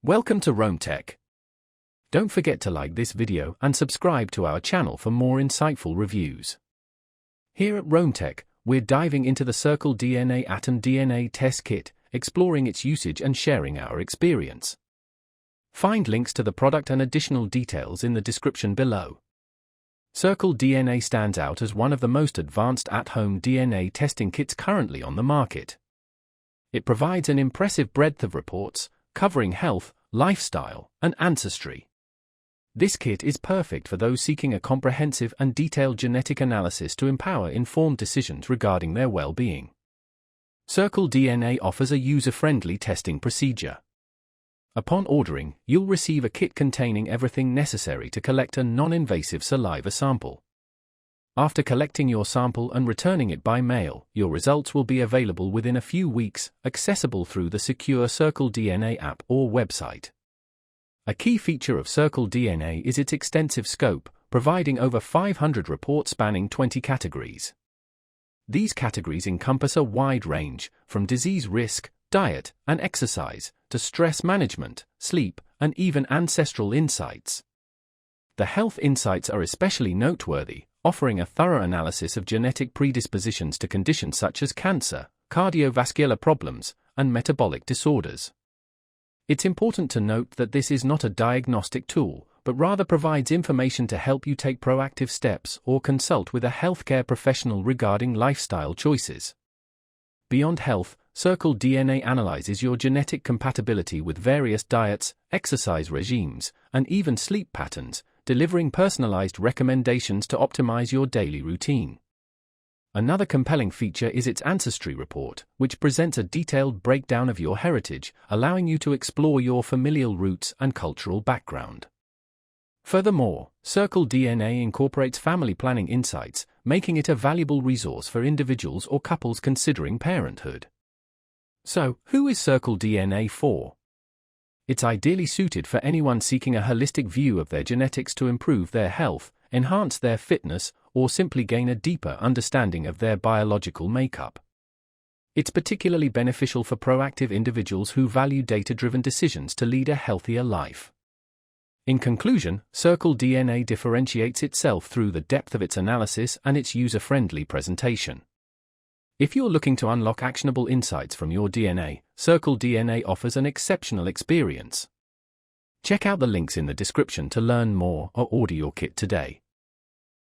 Welcome to RoamTech. Don't forget to like this video and subscribe to our channel for more insightful reviews. Here at RoamTech, we're diving into the CircleDNA Atom DNA Test Kit, exploring its usage and sharing our experience. Find links to the product and additional details in the description below. CircleDNA stands out as one of the most advanced at-home DNA testing kits currently on the market. It provides an impressive breadth of reports, covering health, lifestyle, and ancestry. This kit is perfect for those seeking a comprehensive and detailed genetic analysis to empower informed decisions regarding their well-being. CircleDNA offers a user-friendly testing procedure. Upon ordering, you'll receive a kit containing everything necessary to collect a non-invasive saliva sample. After collecting your sample and returning it by mail, your results will be available within a few weeks, accessible through the secure CircleDNA app or website. A key feature of CircleDNA is its extensive scope, providing over 500 reports spanning 20 categories. These categories encompass a wide range, from disease risk, diet, and exercise, to stress management, sleep, and even ancestral insights. The health insights are especially noteworthy, offering a thorough analysis of genetic predispositions to conditions such as cancer, cardiovascular problems, and metabolic disorders. It's important to note that this is not a diagnostic tool, but rather provides information to help you take proactive steps or consult with a healthcare professional regarding lifestyle choices. Beyond health, CircleDNA analyzes your genetic compatibility with various diets, exercise regimes, and even sleep patterns, delivering personalized recommendations to optimize your daily routine. Another compelling feature is its ancestry report, which presents a detailed breakdown of your heritage, allowing you to explore your familial roots and cultural background. Furthermore, CircleDNA incorporates family planning insights, making it a valuable resource for individuals or couples considering parenthood. So, who is CircleDNA for? It's ideally suited for anyone seeking a holistic view of their genetics to improve their health, enhance their fitness, or simply gain a deeper understanding of their biological makeup. It's particularly beneficial for proactive individuals who value data-driven decisions to lead a healthier life. In conclusion, CircleDNA differentiates itself through the depth of its analysis and its user-friendly presentation. If you're looking to unlock actionable insights from your DNA, CircleDNA offers an exceptional experience. Check out the links in the description to learn more or order your kit today.